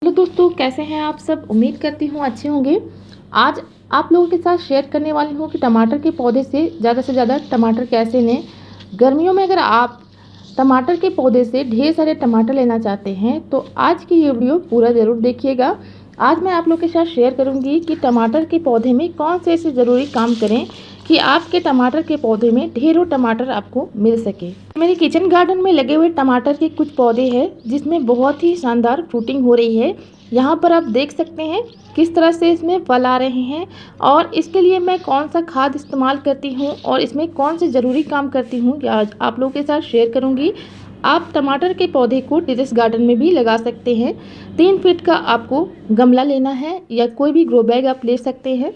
Hello दोस्तों, कैसे हैं आप सब। उम्मीद करती हूँ अच्छे होंगे। आज आप लोगों के साथ शेयर करने वाली हूँ कि टमाटर के पौधे से ज़्यादा टमाटर कैसे लें। गर्मियों में अगर आप टमाटर के पौधे से ढेर सारे टमाटर लेना चाहते हैं तो आज की ये वीडियो पूरा ज़रूर देखिएगा। आज मैं आप लोगों के साथ शेयर करूँगी कि टमाटर के पौधे में कौन से ऐसे ज़रूरी काम करें कि आपके टमाटर के पौधे में ढेरों टमाटर आपको मिल सके। मेरे किचन गार्डन में लगे हुए टमाटर के कुछ पौधे हैं जिसमें बहुत ही शानदार फ्रूटिंग हो रही है। यहाँ पर आप देख सकते हैं किस तरह से इसमें फल आ रहे हैं और इसके लिए मैं कौन सा खाद इस्तेमाल करती हूँ और इसमें कौन से ज़रूरी काम करती हूँ आज आप लोगों के साथ शेयर करूँगी। आप टमाटर के पौधे को टेरेस गार्डन में भी लगा सकते हैं। 3 फीट का आपको गमला लेना है या कोई भी ग्रो बैग आप ले सकते हैं।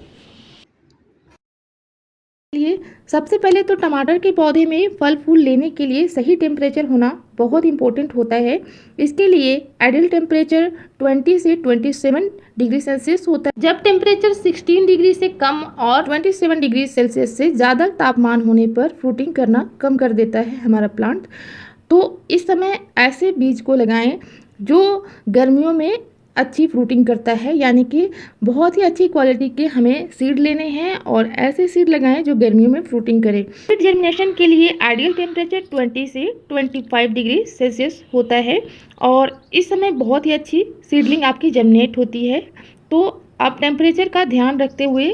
लिए सबसे पहले तो टमाटर के पौधे में फल फूल लेने के लिए सही टेम्परेचर होना बहुत इंपॉर्टेंट होता है। इसके लिए आइडियल टेम्परेचर 20 से 27 डिग्री सेल्सियस होता है। जब टेम्परेचर 16 डिग्री से कम और 27 डिग्री सेल्सियस से ज़्यादा तापमान होने पर फ्रूटिंग करना कम कर देता है हमारा प्लांट। तो इस समय ऐसे बीज को लगाएं जो गर्मियों में अच्छी फ्रूटिंग करता है, यानी कि बहुत ही अच्छी क्वालिटी के हमें सीड लेने हैं और ऐसे सीड लगाएं जो गर्मियों में फ्रूटिंग करें। सीड जर्मिनेशन के लिए आइडियल टेम्परेचर 20 से 25 डिग्री सेल्सियस होता है और इस समय बहुत ही अच्छी सीडलिंग आपकी जर्मिनेट होती है। तो आप टेम्परेचर का ध्यान रखते हुए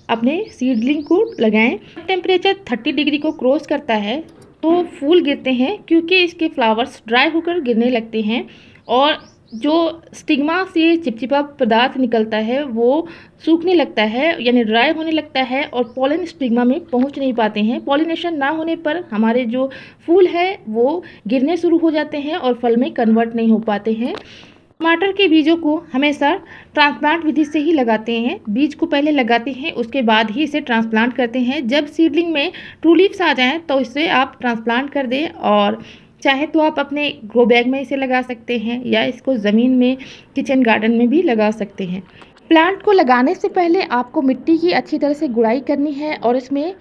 अपने सीडलिंग को लगाएं। टेम्परेचर 30 डिग्री को क्रॉस करता है तो फूल गिरते हैं क्योंकि इसके फ्लावर्स ड्राई होकर गिरने लगते हैं और जो स्टिग्मा से चिपचिपा पदार्थ निकलता है वो सूखने लगता है, यानी ड्राई होने लगता है और पॉलन स्टिग्मा में पहुंच नहीं पाते हैं। पॉलिनेशन ना होने पर हमारे जो फूल है वो गिरने शुरू हो जाते हैं और फल में कन्वर्ट नहीं हो पाते हैं। टमाटर के बीजों को हमेशा ट्रांसप्लांट विधि से ही लगाते हैं। बीज को पहले लगाते हैं, उसके बाद ही इसे ट्रांसप्लांट करते हैं। जब सीडलिंग में ट्रू लीव्स आ जाएं तो इसे आप ट्रांसप्लांट कर दें और चाहे तो आप अपने ग्रो बैग में इसे लगा सकते हैं या इसको ज़मीन में किचन गार्डन में भी लगा सकते हैं। प्लांट को लगाने से पहले आपको मिट्टी की अच्छी तरह से गुड़ाई करनी है और इसमें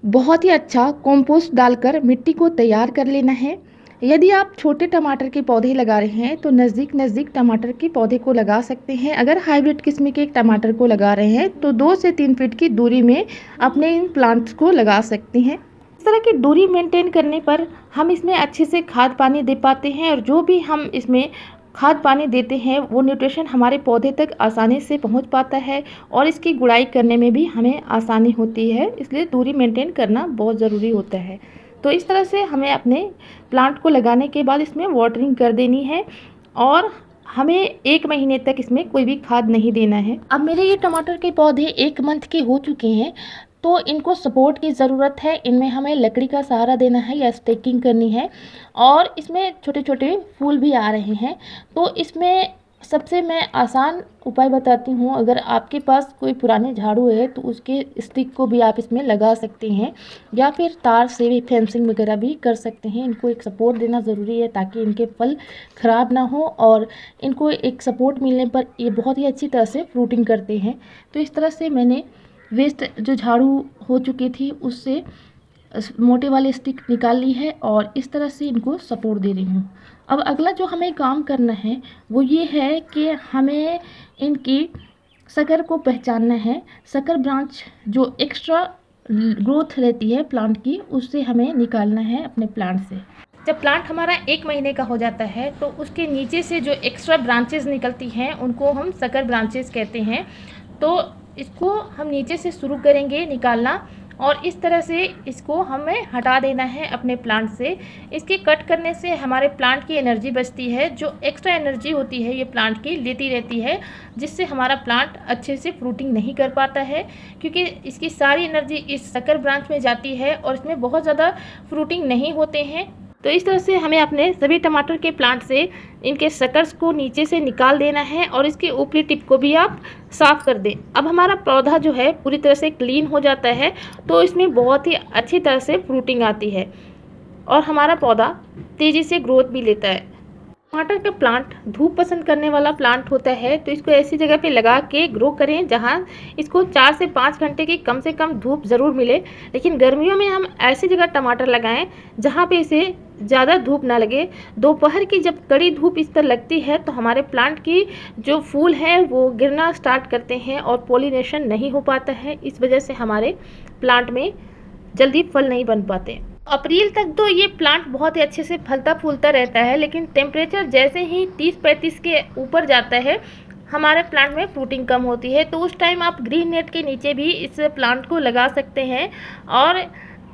बहुत ही अच्छा कंपोस्ट डालकर मिट्टी को तैयार कर लेना है। यदि आप छोटे टमाटर के पौधे लगा रहे हैं तो नज़दीक टमाटर के पौधे को लगा सकते हैं। अगर हाइब्रिड किस्म के टमाटर को लगा रहे हैं तो 2 से 3 फीट की दूरी में अपने इन प्लांट्स को लगा सकते हैं। इस तरह की दूरी मेंटेन करने पर हम इसमें अच्छे से खाद पानी दे पाते हैं और जो भी हम इसमें खाद पानी देते हैं वो न्यूट्रिशन हमारे पौधे तक आसानी से पहुंच पाता है और इसकी गुड़ाई करने में भी हमें आसानी होती है। इसलिए दूरी मेंटेन करना बहुत ज़रूरी होता है। तो इस तरह से हमें अपने प्लांट को लगाने के बाद इसमें वाटरिंग कर देनी है और हमें 1 महीने तक इसमें कोई भी खाद नहीं देना है। अब मेरे ये टमाटर के पौधे 1 मंथ के हो चुके हैं तो इनको सपोर्ट की ज़रूरत है। इनमें हमें लकड़ी का सहारा देना है या स्टेकिंग करनी है और इसमें छोटे छोटे फूल भी आ रहे हैं। तो इसमें सबसे मैं आसान उपाय बताती हूँ। अगर आपके पास कोई पुराने झाड़ू है तो उसके स्टिक को भी आप इसमें लगा सकते हैं या फिर तार से भी फेंसिंग वगैरह भी कर सकते हैं। इनको एक सपोर्ट देना ज़रूरी है ताकि इनके फल ख़राब ना हो और इनको एक सपोर्ट मिलने पर ये बहुत ही अच्छी तरह से फ्रूटिंग करते हैं। तो इस तरह से मैंने वेस्ट जो झाड़ू हो चुकी थी उससे मोटे वाले स्टिक निकाल ली है और इस तरह से इनको सपोर्ट दे रही हूँ। अब अगला जो हमें काम करना है वो ये है कि हमें इनकी शकर को पहचानना है। शकर ब्रांच जो एक्स्ट्रा ग्रोथ रहती है प्लांट की उससे हमें निकालना है अपने प्लांट से। जब प्लांट हमारा 1 महीने का हो जाता है तो उसके नीचे से जो एक्स्ट्रा ब्रांचेस निकलती हैं उनको हम शकर ब्रांचेस कहते हैं। तो इसको हम नीचे से शुरू करेंगे निकालना और इस तरह से इसको हमें हटा देना है अपने प्लांट से। इसके कट करने से हमारे प्लांट की एनर्जी बचती है। जो एक्स्ट्रा एनर्जी होती है ये प्लांट की लेती रहती है जिससे हमारा प्लांट अच्छे से फ्रूटिंग नहीं कर पाता है क्योंकि इसकी सारी एनर्जी इस शकर ब्रांच में जाती है और इसमें बहुत ज़्यादा फ्रूटिंग नहीं होते हैं। तो इस तरह से हमें अपने सभी टमाटर के प्लांट से इनके शकर्स को नीचे से निकाल देना है और इसके ऊपरी टिप को भी आप साफ़ कर दें। अब हमारा पौधा जो है पूरी तरह से क्लीन हो जाता है तो इसमें बहुत ही अच्छी तरह से फ्रूटिंग आती है और हमारा पौधा तेज़ी से ग्रोथ भी लेता है। टमाटर का प्लांट धूप पसंद करने वाला प्लांट होता है तो इसको ऐसी जगह पे लगा के ग्रो करें जहां इसको 4 से 5 घंटे की कम से कम धूप ज़रूर मिले। लेकिन गर्मियों में हम ऐसी जगह टमाटर लगाएं जहां पे इसे ज़्यादा धूप ना लगे। दोपहर की जब कड़ी धूप इस पर लगती है तो हमारे प्लांट की जो फूल है वो गिरना स्टार्ट करते हैं और पॉलिनेशन नहीं हो पाता है। इस वजह से हमारे प्लांट में जल्दी फल नहीं बन पाते। अप्रैल तक तो ये प्लांट बहुत ही अच्छे से फलता फूलता रहता है, लेकिन टेम्परेचर जैसे ही 30-35 के ऊपर जाता है हमारे प्लांट में फ्रूटिंग कम होती है। तो उस टाइम आप ग्रीन नेट के नीचे भी इस प्लांट को लगा सकते हैं। और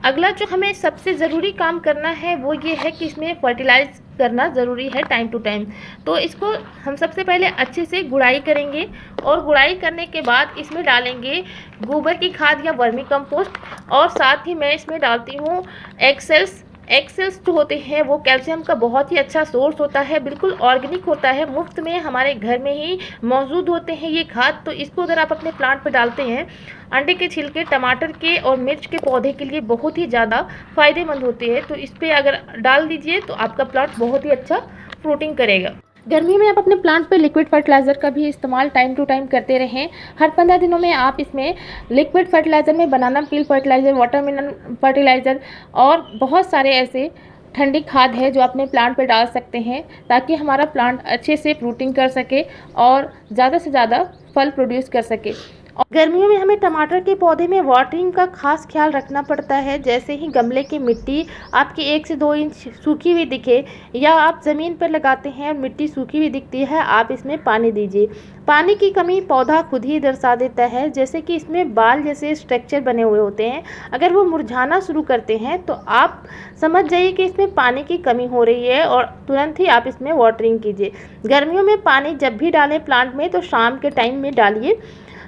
अगला जो हमें सबसे ज़रूरी काम करना है वो ये है कि इसमें फर्टिलाइज करना ज़रूरी है टाइम टू टाइम। तो इसको हम सबसे पहले अच्छे से गुड़ाई करेंगे और गुड़ाई करने के बाद इसमें डालेंगे गोबर की खाद या वर्मी कंपोस्ट। और साथ ही मैं इसमें डालती हूँ एक्सेल्स। एक्सेल्स जो होते हैं वो कैल्शियम का बहुत ही अच्छा सोर्स होता है, बिल्कुल ऑर्गेनिक होता है, मुफ्त में हमारे घर में ही मौजूद होते हैं ये खाद। तो इसको अगर आप अपने प्लांट पर डालते हैं, अंडे के छिलके टमाटर के और मिर्च के पौधे के लिए बहुत ही ज़्यादा फ़ायदेमंद होते हैं। तो इस पर अगर डाल दीजिए तो आपका प्लांट बहुत ही अच्छा फ्रूटिंग करेगा। गर्मी में आप अपने प्लांट पे लिक्विड फर्टिलाइज़र का भी इस्तेमाल टाइम टू टाइम करते रहें। हर 15 दिनों में आप इसमें लिक्विड फर्टिलाइज़र में बनाना पील फर्टिलाइज़र, वाटरमेलन फर्टिलाइज़र और बहुत सारे ऐसे ठंडी खाद है जो अपने प्लांट पे डाल सकते हैं, ताकि हमारा प्लांट अच्छे से फ्रूटिंग कर सके और ज़्यादा से ज़्यादा फल प्रोड्यूस कर सके। और गर्मियों में हमें टमाटर के पौधे में वाटरिंग का खास ख्याल रखना पड़ता है। जैसे ही गमले की मिट्टी आपकी 1 से 2 इंच सूखी हुई दिखे या आप ज़मीन पर लगाते हैं और मिट्टी सूखी हुई दिखती है, आप इसमें पानी दीजिए। पानी की कमी पौधा खुद ही दर्शा देता है। जैसे कि इसमें बाल जैसे स्ट्रक्चर बने हुए होते हैं, अगर वो मुरझाना शुरू करते हैं तो आप समझ जाइए कि इसमें पानी की कमी हो रही है और तुरंत ही आप इसमें वाटरिंग कीजिए। गर्मियों में पानी जब भी डालें प्लांट में तो शाम के टाइम में डालिए,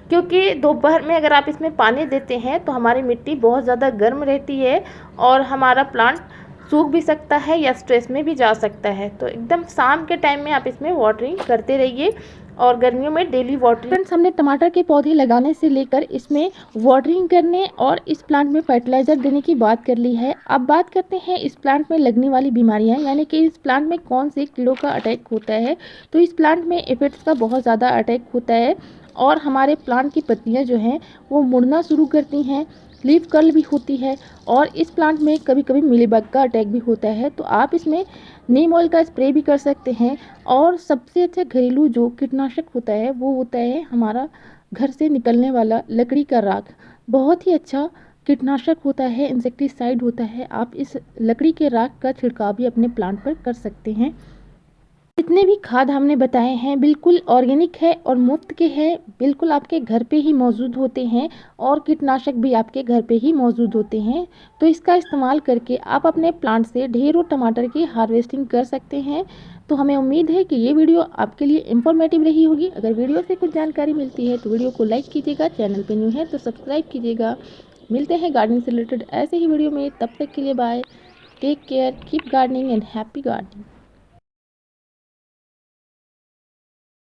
क्योंकि दोपहर में अगर आप इसमें पानी देते हैं तो हमारी मिट्टी बहुत ज़्यादा गर्म रहती है और हमारा प्लांट सूख भी सकता है या स्ट्रेस में भी जा सकता है। तो एकदम शाम के टाइम में आप इसमें वाटरिंग करते रहिए और गर्मियों में डेली वाटरिंग। फ्रेंड्स, हमने टमाटर के पौधे लगाने से लेकर इसमें वाटरिंग करने और इस प्लांट में फर्टिलाइज़र देने की बात कर ली है। अब बात करते हैं इस प्लांट में लगने वाली बीमारियां, यानी कि इस प्लांट में कौन से कीड़ों का अटैक होता है। तो इस प्लांट में एफिड्स का बहुत ज़्यादा अटैक होता है और हमारे प्लांट की पत्तियां जो हैं वो मुड़ना शुरू करती हैं, लीफ कर्ल भी होती है और इस प्लांट में कभी कभी मिलीबग का अटैक भी होता है। तो आप इसमें नीम ऑयल का स्प्रे भी कर सकते हैं। और सबसे अच्छा घरेलू जो कीटनाशक होता है वो होता है हमारा घर से निकलने वाला लकड़ी का राख। बहुत ही अच्छा कीटनाशक होता है, इंसेक्टिसाइड होता है। आप इस लकड़ी के राख का छिड़काव भी अपने प्लांट पर कर सकते हैं। जितने भी खाद हमने बताए हैं बिल्कुल ऑर्गेनिक है और मुफ्त के हैं, बिल्कुल आपके घर पे ही मौजूद होते हैं और कीटनाशक भी आपके घर पे ही मौजूद होते हैं। तो इसका इस्तेमाल करके आप अपने प्लांट से ढेरों टमाटर की हार्वेस्टिंग कर सकते हैं। तो हमें उम्मीद है कि ये वीडियो आपके लिए इन्फॉर्मेटिव रही होगी। अगर वीडियो से कुछ जानकारी मिलती है तो वीडियो को लाइक कीजिएगा, चैनल पर न्यू है तो सब्सक्राइब कीजिएगा। मिलते हैं गार्डनिंग से रिलेटेड ऐसे ही वीडियो में, तब तक के लिए bye, take care, keep gardening and happy gardening.